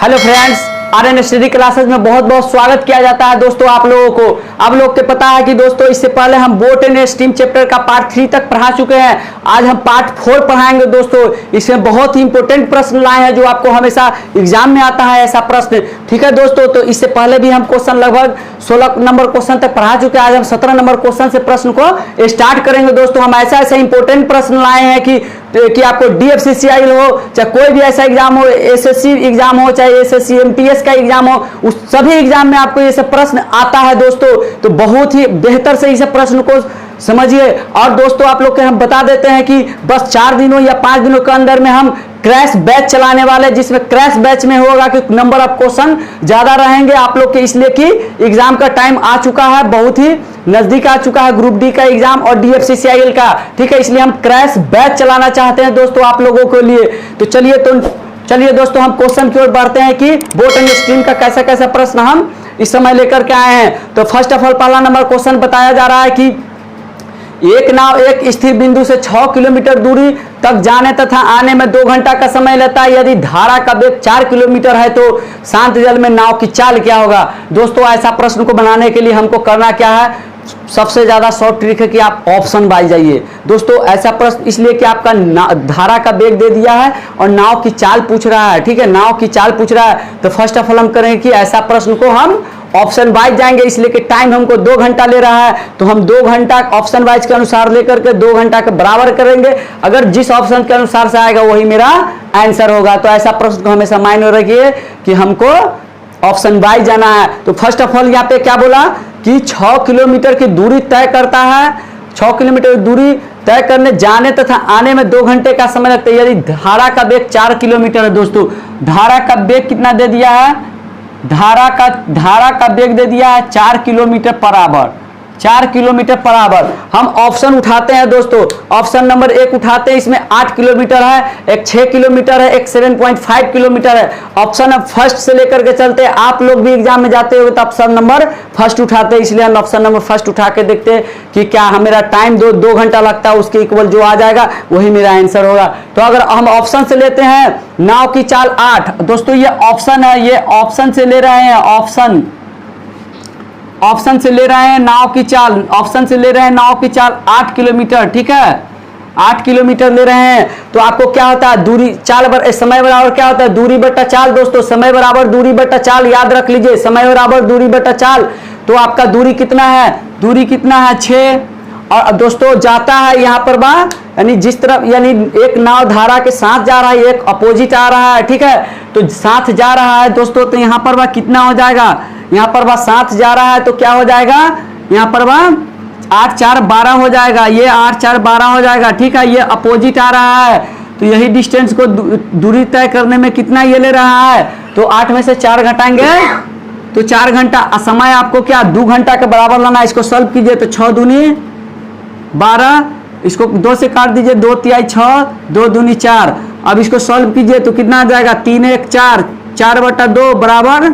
Hello friends, Aryan study classes में बहुत बहुत स्वागत किया जाता है दोस्तों आप लोगों को। आप लोग को पता है कि दोस्तों इससे पहले हम बोट एंड स्ट्रीम चैप्टर का पार्ट 3 तक पढ़ा चुके हैं। आज हम पार्ट 4 पढ़ाएंगे दोस्तों। इसमें बहुत ही इंपॉर्टेंट प्रश्न लाए हैं जो आपको हमेशा एग्जाम में आता है ऐसा प्रश्न। ठीक है दोस्तों, तो इससे पहले भी हम क्वेश्चन लगभग 16 नंबर क्वेश्चन तक पढ़ा चुके हैं। आज हम 17 नंबर क्वेश्चन से प्रश्न को स्टार्ट करेंगे दोस्तों। हम ऐसा इंपॉर्टेंट प्रश्न लाए हैं कि आपको DFCCIL हो चाहे कोई भी ऐसा एग्जाम हो, SSC एग्जाम हो चाहे SSC MTS का एग्जाम हो, उस सभी एग्जाम में आपको ये सब प्रश्न आता है दोस्तों। तो बहुत ही बेहतर से इस प्रश्न को समझिए। और दोस्तों आप लोग के हम बता देते हैं कि बस 4 दिनों या 5 दिनों के अंदर में हम क्रैश बैच चलाने वाले, जिसमें क्रैश बैच में होगा कि नंबर ऑफ क्वेश्चन ज्यादा रहेंगे आप लोग के, इसलिए कि एग्जाम का टाइम आ चुका है, बहुत ही नजदीक आ चुका है ग्रुप डी का एग्जाम और DFCCIL का। ठीक है, इसलिए हम क्रैश बैच चलाना चाहते हैं दोस्तों आप लोगों के लिए। तो चलिए दोस्तों हम क्वेश्चन की ओर बढ़ते हैं कि बोट एंड स्ट्रीम का कैसा कैसा प्रश्न हम इस समय लेकर के आए हैं। तो फर्स्ट ऑफ ऑल पहला नंबर क्वेश्चन बताया जा रहा है कि एक नाव एक स्थिर बिंदु से 6 किलोमीटर दूरी तक जाने तथा आने में 2 घंटा का समय लेता है। यदि धारा का वेग 4 किलोमीटर है तो शांत जल में नाव की चाल क्या होगा। दोस्तों ऐसा प्रश्न को बनाने के लिए हमको करना क्या है, सबसे ज्यादा शॉर्ट ट्रिक है कि आप ऑप्शन वाइज जाइए दोस्तों। ऐसा प्रश्न इसलिए कि आपका धारा का वेग दे दिया है और नाव की चाल पूछ रहा है। ठीक है, नाव की चाल पूछ रहा है। तो फर्स्ट ऑफ ऑल हम करेंगे कि ऐसा प्रश्न को हम ऑप्शन वाइज जाएंगे, इसलिए कि टाइम हमको 2 घंटा ले रहा है। तो हम 2 घंटा ऑप्शन वाइज के अनुसार लेकर के 2 घंटा के बराबर करेंगे। अगर जिस ऑप्शन के अनुसार से आएगा वही मेरा आंसर होगा। तो ऐसा प्रश्न को हमेशा माइंड में रखिए कि हमको ऑप्शन वाइज जाना है। तो फर्स्ट ऑफ ऑल यहाँ पे क्या बोला कि 6 किलोमीटर की दूरी तय करता है। 6 किलोमीटर की दूरी तय करने जाने तथा आने में 2 घंटे का समय लगता है। यदि धारा का वेग 4 किलोमीटर है दोस्तों, धारा का वेग कितना दे दिया है, धारा का वेग दे दिया है 4 kilometre per hour. 4 kilometre per hour. हम ऑप्शन उठाते हैं दोस्तों। ऑप्शन नंबर 1 उठाते हैं, इसमें 8 किलोमीटर है, एक 6 किलोमीटर है, एक 7.5 किलोमीटर है। ऑप्शन अब फर्स्ट से लेकर के चलते हैं। आप लोग भी एग्जाम में जाते हो तो ऑप्शन नंबर फर्स्ट उठाते हैं, इसलिए हम ऑप्शन नंबर फर्स्ट उठा के देखते हैं कि क्या मेरा टाइम 2 घंटा लगता है, उसके इक्वल जो आ जाएगा वही मेरा आंसर होगा। तो अगर हम ऑप्शन से लेते हैं नाव की चाल 8 दोस्तों, ये ऑप्शन है, ये ऑप्शन से ले रहे हैं, ऑप्शन से ले रहे हैं नाव की चाल, ऑप्शन से ले रहे हैं नाव की चाल 8 किलोमीटर। ठीक है, 8 किलोमीटर ले रहे हैं। तो आपको क्या होता है, दूरी चाल समय बराबर क्या होता है, दूरी बट्टा चाल दोस्तों। समय बराबर दूरी बट्टा चाल, याद रख लीजिए, समय बराबर दूरी बट्टा चाल। तो आपका दूरी कितना है, दूरी कितना है 6। और दोस्तों जाता है यहाँ पर बा, यानी जिस तरफ, यानी एक नाव धारा के साथ जा रहा है, एक अपोजिट आ रहा है। ठीक है, तो साथ जा रहा है दोस्तों, तो यहाँ पर बा कितना हो जाएगा, यहाँ पर बा साथ जा रहा है तो क्या हो जाएगा, यहाँ पर बा 8 4 12 हो जाएगा, ये 8 4 12 हो जाएगा। ठीक है, ये अपोजिट आ रहा है तो यही डिस्टेंस को दूरी तय करने में कितना ये ले रहा है। तो 8 में से 4 घटाएंगे तो 4 घंटा। समय आपको क्या 2 घंटा के बराबर लाना है। इसको सॉल्व कीजिए तो 6 दूनी 12, इसको 2 से काट दीजिए, 2 तिहाई 6, 2 दूनी 4। अब इसको सॉल्व कीजिए तो कितना आ जाएगा, 3 1 4, 4/2 बराबर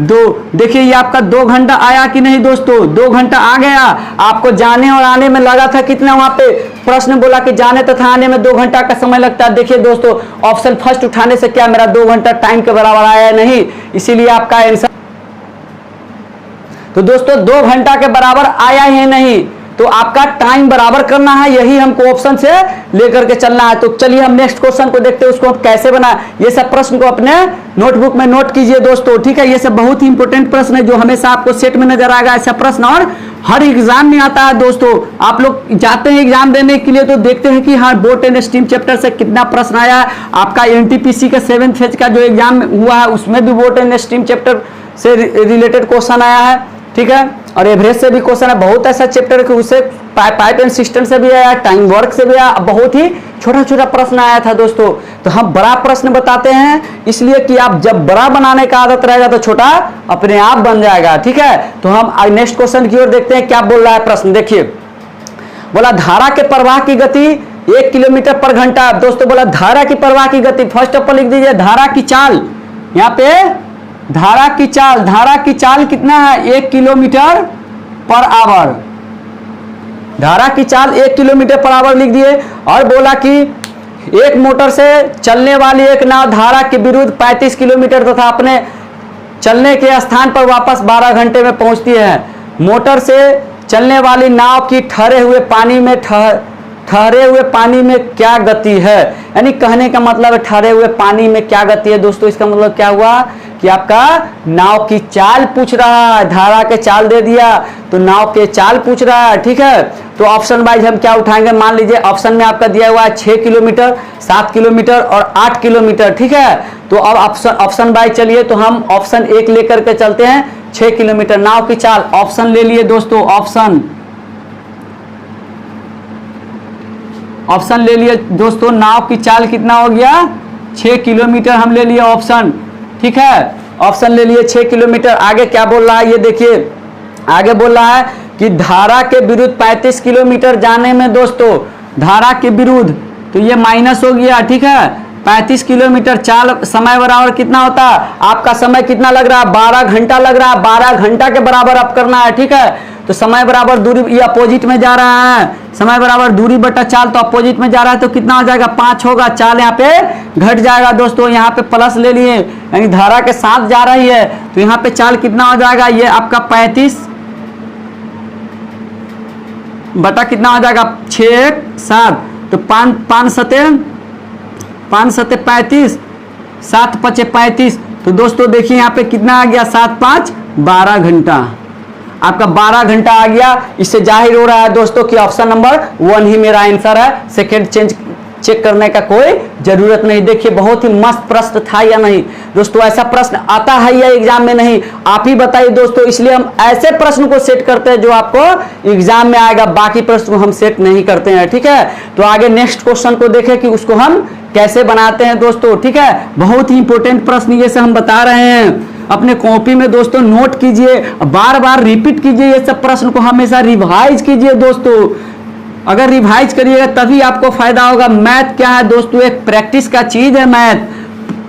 2। देखिए ये आपका 2 घंटा आया कि नहीं दोस्तों, 2 घंटा आ गया। आपको जाने और आने में लगा था कितना, वहां पे प्रश्न बोला कि जाने तथा आने में 2 घंटा का समय लगता है। देखिए दोस्तों ऑप्शन फर्स्ट उठाने से क्या मेरा 2 घंटा टाइम के बराबर आया नहीं, इसीलिए आपका आंसर। तो दोस्तों 2 घंटा के बराबर आया ही नहीं, तो आपका टाइम बराबर करना है, यही हमको ऑप्शन से लेकर के चलना है। तो चलिए हम नेक्स्ट क्वेश्चन को देखते हैं, उसको कैसे बना। ये सब प्रश्न को अपने नोटबुक में नोट कीजिए दोस्तों। ठीक है, ये सब बहुत ही इंपॉर्टेंट प्रश्न है जो हमेशा आपको सेट में नजर आएगा ऐसा प्रश्न, और हर एग्जाम में आता है दोस्तों। आप लोग जाते हैं एग्जाम देने के लिए तो देखते हैं कि हाँ बोट एंड स्ट्रीम चैप्टर से कितना प्रश्न आया है। आपका NTPC का 7th फेज का जो एग्जाम हुआ है उसमें भी बोट एंड स्ट्रीम चैप्टर से रिलेटेड क्वेश्चन आया है। ठीक है, और एवरेज से भी क्वेश्चन है, बहुत ऐसा चैप्टर कि उससे पाइप एंड सिस्टम से भी आया, टाइम वर्क से भी आया, बहुत ही छोटा छोटा प्रश्न आया था दोस्तों। तो हम बड़ा प्रश्न बताते हैं इसलिए कि आप जब बड़ा बनाने का आदत रहेगा तो छोटा अपने आप बन जाएगा। ठीक है, तो हम नेक्स्ट क्वेश्चन की ओर देखते हैं क्या बोल रहा है प्रश्न। देखिए बोला धारा के प्रवाह की गति 1 किलोमीटर पर घंटा। दोस्तों बोला धारा की प्रवाह की गति, फर्स्ट ऑफ ऑल लिख दीजिए धारा की चाल। यहाँ पे धारा की चाल कितना है, 1 किलोमीटर पर आवर। धारा की चाल 1 किलोमीटर पर आवर लिख दिए। और बोला कि एक मोटर से चलने वाली एक नाव धारा के विरुद्ध 35 किलोमीटर तथा अपने चलने के स्थान पर वापस 12 घंटे में पहुंचती है। मोटर से चलने वाली नाव की ठहरे हुए पानी में क्या गति है। यानी कहने का मतलब है ठहरे हुए पानी में क्या गति है दोस्तों। इसका मतलब क्या हुआ कि आपका नाव की चाल पूछ रहा है। धारा के चाल दे दिया तो नाव के चाल पूछ रहा है, ठीक है। तो ऑप्शन वाइज हम क्या उठाएंगे, मान लीजिए ऑप्शन में आपका दिया हुआ है 6 किलोमीटर, 7 किलोमीटर और 8 किलोमीटर, ठीक है। तो अब ऑप्शन वाइज चलिए, तो हम ऑप्शन 1 लेकर के चलते हैं, 6 किलोमीटर नाव की चाल। ऑप्शन ले लिए दोस्तों, ऑप्शन ले लिए दोस्तों, नाव की चाल कितना हो गया, 6 किलोमीटर हम ले लिए ऑप्शन, ठीक है। ऑप्शन ले लिए 6 किलोमीटर। आगे क्या बोल रहा है ये देखिए, आगे बोल रहा है कि धारा के विरुद्ध 35 किलोमीटर जाने में दोस्तों, धारा के विरुद्ध, तो ये माइनस हो गया, ठीक है। 35 किलोमीटर चाल समय बराबर कितना होता है, आपका समय कितना लग रहा है, 12 घंटा लग रहा है। 12 घंटा के बराबर अब करना है, ठीक है। तो समय बराबर दूरी, ये अपोजिट में जा रहा है, समय बराबर दूरी बटा चाल, तो अपोजिट में जा रहा है तो कितना हो जाएगा, 5 होगा। चाल यहाँ पे घट जाएगा दोस्तों, यहाँ पे प्लस ले लिए, यानी धारा के साथ जा रही है तो यहाँ पे चाल कितना हो जाएगा, ये आपका 35 बटा कितना हो जाएगा, 6 7, तो 5 सते 35, 7 पचे 35। तो दोस्तों देखिए यहाँ पे कितना आ गया, 7 5 12 घंटा, आपका 12 घंटा आ गया। इससे जाहिर हो रहा है दोस्तों कि ऑप्शन नंबर 1 ही मेरा आंसर है। सेकंड चेक करने का कोई जरूरत नहीं। देखिए बहुत ही मस्त प्रश्न था या नहीं दोस्तों, ऐसा प्रश्न आता है या एग्जाम में नहीं, आप ही बताइए दोस्तों। इसलिए हम ऐसे प्रश्न को सेट करते हैं जो आपको एग्जाम में आएगा, बाकी प्रश्न को हम सेट नहीं करते हैं, ठीक है। तो आगे नेक्स्ट क्वेश्चन को देखें कि उसको हम कैसे बनाते हैं दोस्तों, ठीक है। बहुत ही इंपॉर्टेंट प्रश्न ये से हम बता रहे हैं, अपने कॉपी में दोस्तों नोट कीजिए, बार बार रिपीट कीजिए, ये सब प्रश्न को हमेशा रिवाइज कीजिए दोस्तों। अगर रिवाइज करिएगा तभी आपको फायदा होगा। मैथ क्या है दोस्तों, एक प्रैक्टिस का चीज है।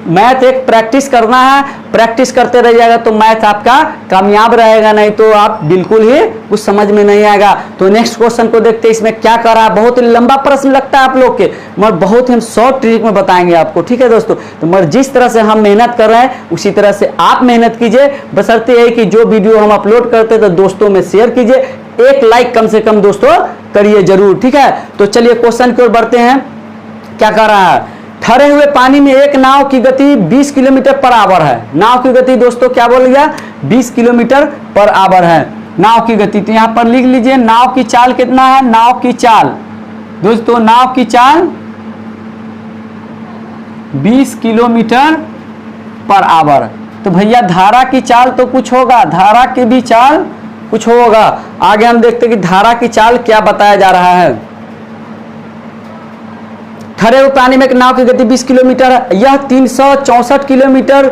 मैथ एक प्रैक्टिस करना है, प्रैक्टिस करते रहिएगा तो मैथ आपका कामयाब रहेगा, नहीं तो आप बिल्कुल ही कुछ समझ में नहीं आएगा। तो नेक्स्ट क्वेश्चन को देखते हैं, इसमें क्या कर रहा है। बहुत ही लंबा प्रश्न लगता है आप लोग के, मगर बहुत ही हम शॉर्ट ट्रिक में बताएंगे आपको, ठीक है दोस्तों। तो मगर जिस तरह से हम मेहनत कर रहे हैं उसी तरह से आप मेहनत कीजिए, बशर्ते है कि जो वीडियो हम अपलोड करते हैं तो दोस्तों में शेयर कीजिए, एक लाइक कम से कम दोस्तों करिए जरूर, ठीक है। तो चलिए क्वेश्चन की ओर बढ़ते हैं। क्या कर रहा है, ठहरे हुए पानी में एक नाव की गति 20 किलोमीटर पर आवर है। नाव की गति दोस्तों क्या बोल गया, 20 किलोमीटर पर आवर है नाव की गति। तो यहां पर लिख लीजिए नाव की चाल कितना है, नाव की चाल दोस्तों, नाव की चाल 20 किलोमीटर पर आवर। तो भैया धारा की चाल तो कुछ होगा, धारा की भी चाल कुछ होगा। आगे हम देखते हैं कि धारा की चाल क्या बताया जा रहा है। ठहरे हुए पानी में एक नाव की गति 20 किलोमीटर है। यह 364 किलोमीटर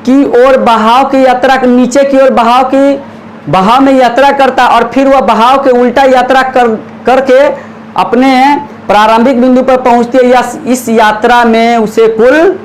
की ओर बहाव की यात्रा, नीचे की ओर बहाव में यात्रा करता है और फिर वह बहाव के उल्टा यात्रा करके अपने प्रारंभिक बिंदु पर पहुंचती है। इस यात्रा में उसे कुल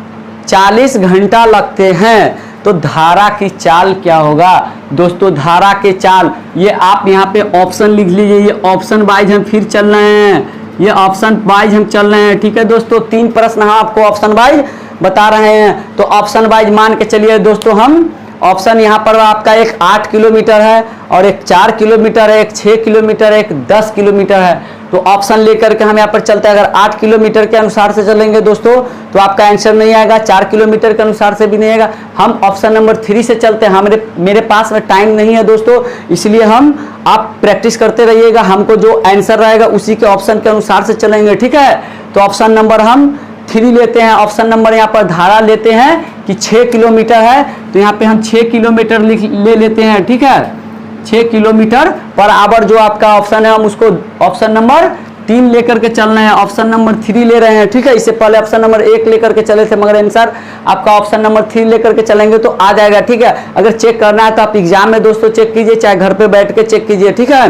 40 घंटा लगते हैं। तो धारा की चाल क्या होगा दोस्तों, धारा के चाल, ये आप यहाँ पे ऑप्शन लिख लीजिए। ये ऑप्शन वाइज हम फिर चल रहे हैं, ये ऑप्शन वाइज हम चल रहे हैं, ठीक है दोस्तों। 3 प्रश्न हम आपको ऑप्शन वाइज बता रहे हैं, तो ऑप्शन वाइज मान के चलिए दोस्तों। हम ऑप्शन यहाँ पर आपका एक 8 किलोमीटर है और एक 4 किलोमीटर है, एक 6 किलोमीटर है, एक 10 किलोमीटर है। तो ऑप्शन लेकर के हम यहाँ पर चलते हैं। अगर 8 किलोमीटर के अनुसार से चलेंगे दोस्तों तो आपका आंसर नहीं आएगा, 4 किलोमीटर के अनुसार से भी नहीं आएगा। हम ऑप्शन नंबर 3 से चलते हैं। मेरे पास में टाइम नहीं है दोस्तों, इसलिए आप प्रैक्टिस करते रहिएगा, हमको जो आंसर रहेगा उसी के ऑप्शन के अनुसार से चलेंगे, ठीक है। तो ऑप्शन नंबर हम 3 लेते हैं। ऑप्शन नंबर यहाँ पर धारा लेते हैं कि 6 किलोमीटर है, तो यहाँ पे हम 6 किलोमीटर ले लेते हैं, ठीक है। 6 किलोमीटर पर आवर जो आपका ऑप्शन है, हम उसको ऑप्शन नंबर 3 लेकर के चल रहे हैं, ऑप्शन नंबर 3 ले रहे हैं, ठीक है। इससे पहले ऑप्शन नंबर 1 लेकर के चले थे, मगर आंसर आपका ऑप्शन नंबर 3 लेकर के चलेंगे तो आ जाएगा, ठीक है। अगर चेक करना है तो आप एग्जाम में दोस्तों चेक कीजिए, चाहे घर पे बैठ के चेक कीजिए, ठीक है।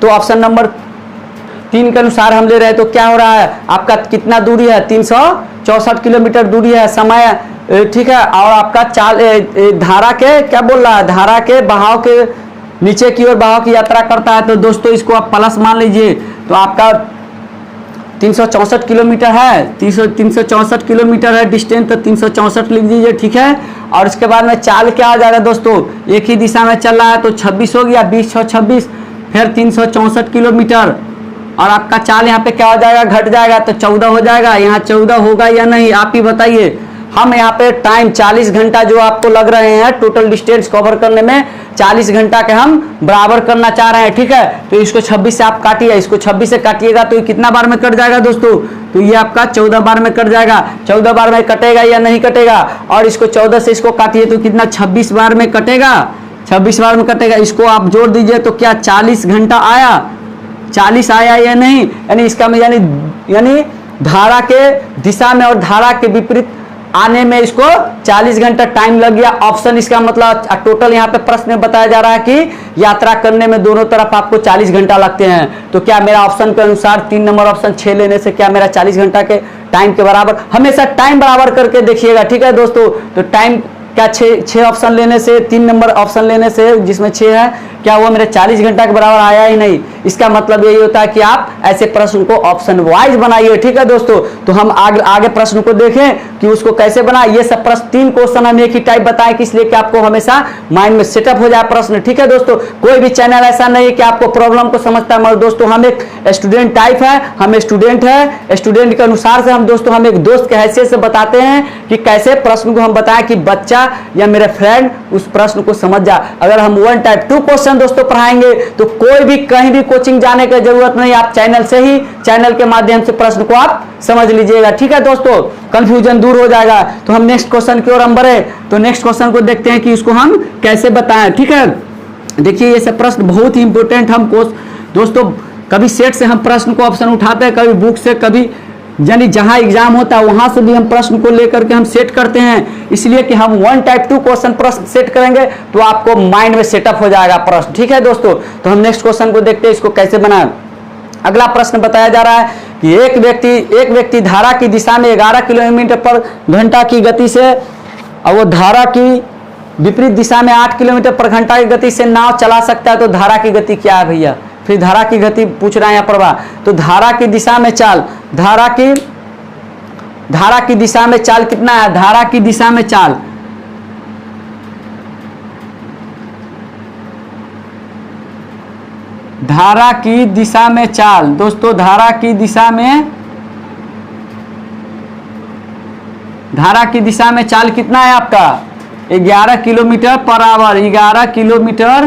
तो ऑप्शन नंबर 3 के अनुसार हम ले रहे हैं। तो क्या हो रहा है, आपका कितना दूरी है, 364 किलोमीटर दूरी है, समय, ठीक है। और आपका चाल धारा के क्या बोल रहा है, धारा के बहाव के नीचे की ओर बहाव की यात्रा करता है, तो दोस्तों इसको आप प्लस मान लीजिए। तो आपका 364 किलोमीटर है, 364 किलोमीटर है डिस्टेंस, तो 364 लिख दीजिए, ठीक है। और उसके बाद में चाल क्या आ जाएगा दोस्तों, एक ही दिशा में चल रहा है तो 26 हो गया, 20 6 26, फिर 364 किलोमीटर, और आपका चाल यहाँ पे क्या हो जाएगा, घट जाएगा, तो 14 हो जाएगा। यहाँ 14 होगा या नहीं आप ही बताइए। हम यहाँ पे टाइम 40 घंटा जो आपको लग रहे हैं टोटल डिस्टेंस कवर करने में, 40 घंटा के हम बराबर करना चाह रहे हैं, ठीक है। तो इसको 26 से आप काटिए, इसको 26 से काटिएगा तो कितना बार में कट जाएगा दोस्तों, तो ये आपका 14 बार में कट जाएगा। 14 बार में कटेगा या नहीं कटेगा, और इसको 14 से इसको काटिए तो कितना 26 बार में कटेगा, 26 बार में कटेगा। इसको आप जोड़ दीजिए तो क्या 40 घंटा आया, 40 आया या नहीं, यानी इसका में यानी धारा के दिशा में और धारा के विपरीत आने में इसको 40 घंटा टाइम लग गया। ऑप्शन इसका मतलब टोटल यहाँ पे प्रश्न में बताया जा रहा है कि यात्रा करने में दोनों तरफ आपको 40 घंटा लगते हैं। तो क्या मेरा ऑप्शन के अनुसार 3 नंबर ऑप्शन 6 लेने से क्या मेरा 40 घंटा के टाइम के बराबर, हमेशा टाइम बराबर करके देखिएगा, ठीक है दोस्तों। तो टाइम क्या 6 ऑप्शन लेने से, 3 नंबर ऑप्शन लेने से जिसमें 6 है, क्या वो मेरे 40 घंटा के बराबर आया ही नहीं। इसका मतलब यही होता है कि आप ऐसे प्रश्न को ऑप्शन वाइज बनाइए, ठीक है दोस्तों। तो हम आगे प्रश्न को देखें कि उसको कैसे बनाए। ये सब प्रश्न 3 क्वेश्चन हम एक ही टाइप बताएं कि इसलिए कि आपको हमेशा माइंड में सेटअप हो जाए प्रश्न, ठीक है दोस्तों। कोई भी चैनल ऐसा नहीं है कि आपको प्रॉब्लम को समझता है, मगर दोस्तों हम एक स्टूडेंट टाइप है, हम स्टूडेंट है, स्टूडेंट के अनुसार से हम दोस्तों हम एक दोस्त के हैसियत से बताते हैं कि कैसे प्रश्न को हम बताएं कि बच्चा या मेरे फ्रेंड उस प्रश्न को समझ जाए। अगर हम 1 टाइप 2 क्वेश्चन दोस्तों पढ़ाएंगे तो कोई भी कहीं भी कोचिंग जाने की जरूरत नहीं, आप चैनल से ही, चैनल के माध्यम से प्रश्न को आप समझ लीजिएगा, ठीक है दोस्तों। कंफ्यूजन दूर हो जाएगा। तो हम नेक्स्ट क्वेश्चन की ओर हम बढ़े, तो नेक्स्ट क्वेश्चन को देखते हैं कि इसको हम कैसे बताएं, ठीक है। देखिए ये सब प्रश्न बहुत ही इंपॉर्टेंट हमको दोस्तों, कभी सेट से हम प्रश्न को ऑप्शन उठाते हैं, कभी बुक से, कभी यानी जहां एग्जाम होता है वहां से भी हम प्रश्न को लेकर के हम सेट करते हैं। इसलिए कि हम 1 टाइप 2 क्वेश्चन प्रश्न सेट करेंगे तो आपको माइंड में सेटअप हो जाएगा प्रश्न, ठीक है दोस्तों। तो हम नेक्स्ट क्वेश्चन को देखते हैं इसको कैसे बनाएं। अगला प्रश्न बताया जा रहा है कि एक व्यक्ति धारा की दिशा में 11 किलोमीटर पर घंटा की गति से, और वो धारा की विपरीत दिशा में 8 किलोमीटर पर घंटा की गति से नाव चला सकता है। तो धारा की गति क्या है भैया, फिर धारा की गति पूछ रहा है यहाँ पर। तो धारा की दिशा में चाल, धारा की दिशा में चाल कितना है, धारा की दिशा में चाल, धारा की दिशा में चाल दोस्तों, धारा की दिशा में चाल कितना है आपका 11 kilometre per hour, 11 kilometre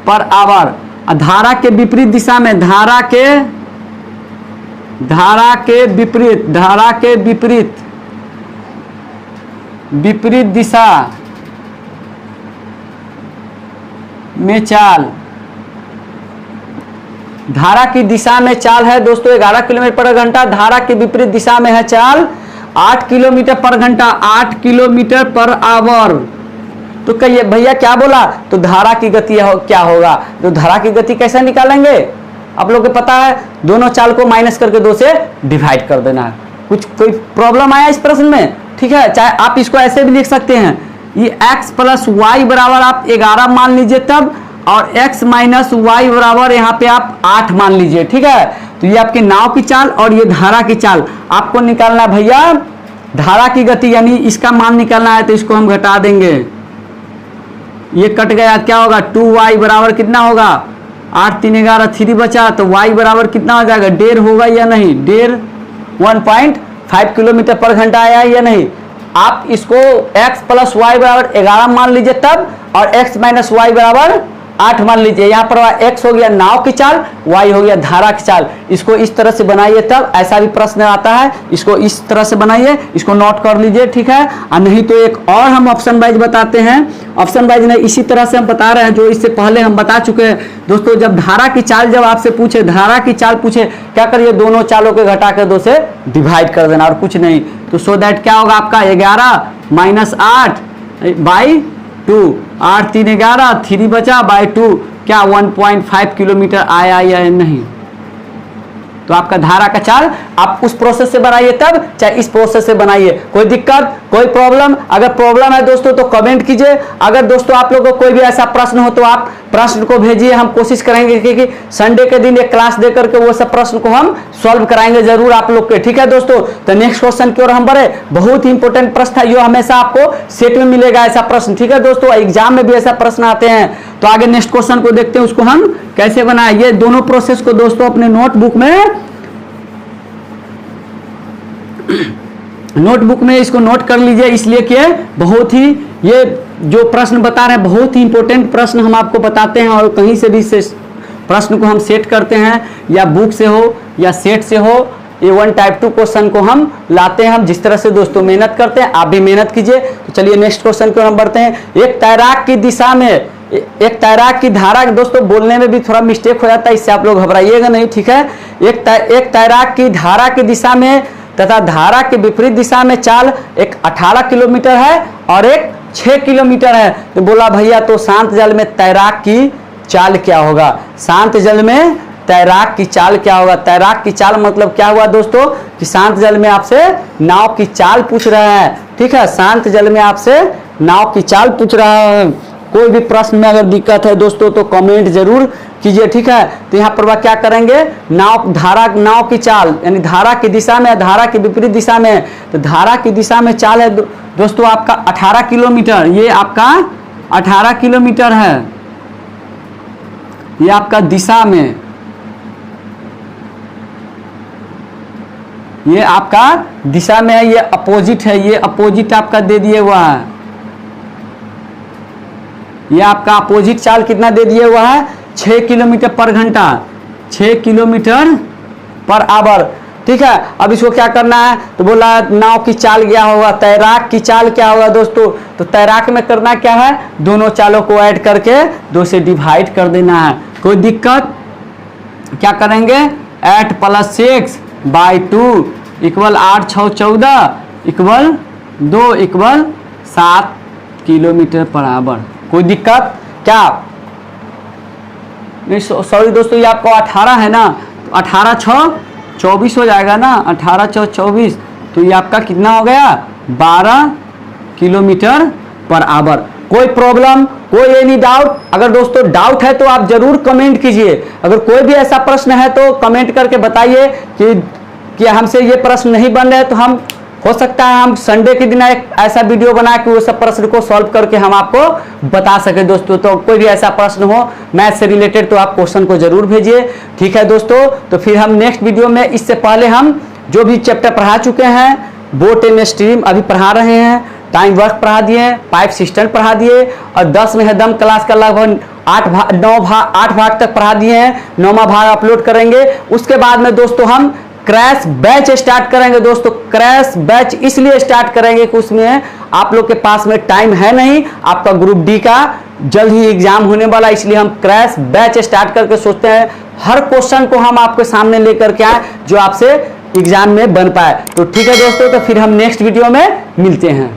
per hour. धारा के विपरीत दिशा में, धारा के विपरीत दिशा में चाल, धारा की दिशा में चाल है दोस्तों 11 किलोमीटर पर घंटा, धारा के विपरीत दिशा में है चाल 8 किलोमीटर पर घंटा, 8 किलोमीटर पर आवर। तो कहिए भैया क्या बोला, तो धारा की गति क्या होगा, तो धारा की गति कैसे निकालेंगे आप लोग को पता है, दोनों चाल को माइनस करके 2 से डिवाइड कर देना है। कोई प्रॉब्लम आया इस प्रश्न में, ठीक है। चाहे आप इसको ऐसे भी लिख सकते हैं, ये x प्लस वाई बराबर आप 11 मान लीजिए तब, और x माइनस वाई बराबर यहाँ पे आप 8 मान लीजिए, ठीक है। तो ये आपकी नाव की चाल और ये धारा की चाल आपको निकालना है भैया। धारा की गति यानी इसका मान निकालना है, तो इसको हम घटा देंगे, ये कट गया, क्या होगा 2y बराबर कितना होगा 8 3 11 3 बचा, तो y बराबर कितना हो जाएगा 1.5 होगा या नहीं, 1.5 किलोमीटर पर घंटा आया या नहीं। आप इसको x प्लस वाई बराबर 11 मान लीजिए तब, और x माइनस वाई बराबर 8 मान लीजिए। यहाँ पर x हो गया नाव की चाल, y हो गया धारा की चाल। इसको इस तरह से बनाइए, तब ऐसा भी प्रश्न आता है, इसको इस तरह से बनाइए, इसको नोट कर लीजिए, ठीक है। और नहीं तो एक और हम ऑप्शन वाइज बताते हैं, ऑप्शन वाइज नहीं इसी तरह से हम बता रहे हैं जो इससे पहले हम बता चुके हैं दोस्तों। जब धारा की चाल जब आपसे पूछे, धारा की चाल पूछे, क्या करिए दोनों चालों के घटा कर 2 से डिवाइड कर देना और कुछ नहीं। तो सो दैट क्या होगा आपका 11 माइनस 8 बाई 2, 8 3 11 3 बचा बाई 2, क्या 1.5 किलोमीटर आया या नहीं। तो आपका धारा का चाल आप उस प्रोसेस से बनाइए तब, चाहे इस प्रोसेस से बनाइए। कोई दिक्कत, कोई प्रॉब्लम? अगर प्रॉब्लम है दोस्तों तो कमेंट कीजिए। अगर दोस्तों आप लोगों को कोई भी ऐसा प्रश्न हो तो आप प्रश्न को भेजिए। हम कोशिश करेंगे कि संडे के दिन एक क्लास देकर के वो सब प्रश्न को हम सॉल्व कराएंगे जरूर आप लोग के। ठीक है दोस्तों, तो नेक्स्ट क्वेश्चन की ओर हम बढ़े। बहुत ही इंपॉर्टेंट प्रश्न है, जो हमेशा आपको सेट में मिलेगा ऐसा प्रश्न। ठीक है दोस्तों, एग्जाम में भी ऐसा प्रश्न आते हैं। तो आगे नेक्स्ट क्वेश्चन को देखते हैं, उसको हम कैसे बनाए। ये दोनों प्रोसेस को दोस्तों अपने नोटबुक में इसको नोट कर लीजिए, इसलिए कि बहुत ही ये जो प्रश्न बता रहे हैं बहुत ही इंपॉर्टेंट प्रश्न हम आपको बताते हैं। और कहीं से भी प्रश्न को हम सेट करते हैं, या बुक से हो या सेट से हो, ये 1 टाइप 2 क्वेश्चन को हम लाते हैं। हम जिस तरह से दोस्तों मेहनत करते हैं, आप भी मेहनत कीजिए। तो चलिए नेक्स्ट क्वेश्चन को हम बढ़ते हैं। एक तैराक की दिशा में, एक तैराक की धारा, दोस्तों बोलने में भी थोड़ा मिस्टेक हो जाता है, इससे आप लोग घबराइएगा नहीं। ठीक है, एक तैराक की धारा की दिशा में तथा धारा के विपरीत दिशा में चाल एक 18 किलोमीटर है और एक 6 किलोमीटर है। तो बोला भैया तो शांत जल में तैराक की चाल क्या होगा? शांत जल में तैराक की चाल क्या होगा? तैराक की चाल मतलब क्या हुआ दोस्तों कि शांत जल में आपसे नाव की चाल पूछ रहा है। ठीक है, शांत जल में आपसे नाव की चाल पूछ रहा है। कोई भी प्रश्न में अगर दिक्कत है दोस्तों तो कमेंट जरूर कीजिए। ठीक है, तो यहाँ पर वह क्या करेंगे, नाव की चाल यानी धारा की दिशा में, धारा की विपरीत दिशा में। तो धारा की दिशा में चाल है दोस्तों आपका 18 किलोमीटर। ये आपका 18 किलोमीटर है, ये आपका दिशा में, ये आपका दिशा में है, ये अपोजिट है, ये अपोजिट आपका दे दिए हुआ है। ये आपका अपोजिट चाल कितना दे दिए हुआ है? 6 किलोमीटर पर घंटा, 6 किलोमीटर पर आवर। ठीक है, अब इसको क्या करना है? तो बोला नाव की चाल क्या होगा, तैराक की चाल क्या होगा दोस्तों? तो तैराक में करना क्या है, दोनों चालों को ऐड करके 2 से डिवाइड कर देना है। कोई दिक्कत? क्या करेंगे, 8 + 6 / 2 = 8 × 6 = 14 = 2 = 7 किलोमीटर पर आवर। कोई दिक्कत क्या? नहीं सॉरी दोस्तों, ये आपको 18 है ना, तो 18 × 6 = 24 हो जाएगा ना, 18 × 6 = 24। तो ये आपका कितना हो गया, 12 किलोमीटर पर आवर। कोई प्रॉब्लम, कोई एनी डाउट? अगर दोस्तों डाउट है तो आप जरूर कमेंट कीजिए। अगर कोई भी ऐसा प्रश्न है तो कमेंट करके बताइए कि हमसे ये प्रश्न नहीं बन रहे, तो हम हो सकता है हम संडे के दिन एक ऐसा वीडियो बना के वो सब प्रश्न को सॉल्व करके हम आपको बता सके दोस्तों। तो कोई भी ऐसा प्रश्न हो मैथ से रिलेटेड तो आप क्वेश्चन को जरूर भेजिए। ठीक है दोस्तों, तो फिर हम नेक्स्ट वीडियो में, इससे पहले हम जो भी चैप्टर पढ़ा चुके हैं, बोट एंड स्ट्रीम अभी पढ़ा रहे हैं, टाइम वर्क पढ़ा दिए, पाइप सिस्टम पढ़ा दिए, और 10 में है दम क्लास का लगभग 8 भाग तक पढ़ा दिए हैं। 9वां भाग अपलोड करेंगे। उसके बाद में दोस्तों हम क्रैश बैच स्टार्ट करेंगे दोस्तों। क्रैश बैच इसलिए स्टार्ट करेंगे कि उसमें आप लोग के पास में टाइम है नहीं, आपका ग्रुप डी का जल्द ही एग्जाम होने वाला, इसलिए हम क्रैश बैच स्टार्ट करके सोचते हैं हर क्वेश्चन को हम आपके सामने लेकर के आए जो आपसे एग्जाम में बन पाए। तो ठीक है दोस्तों, तो फिर हम नेक्स्ट वीडियो में मिलते हैं।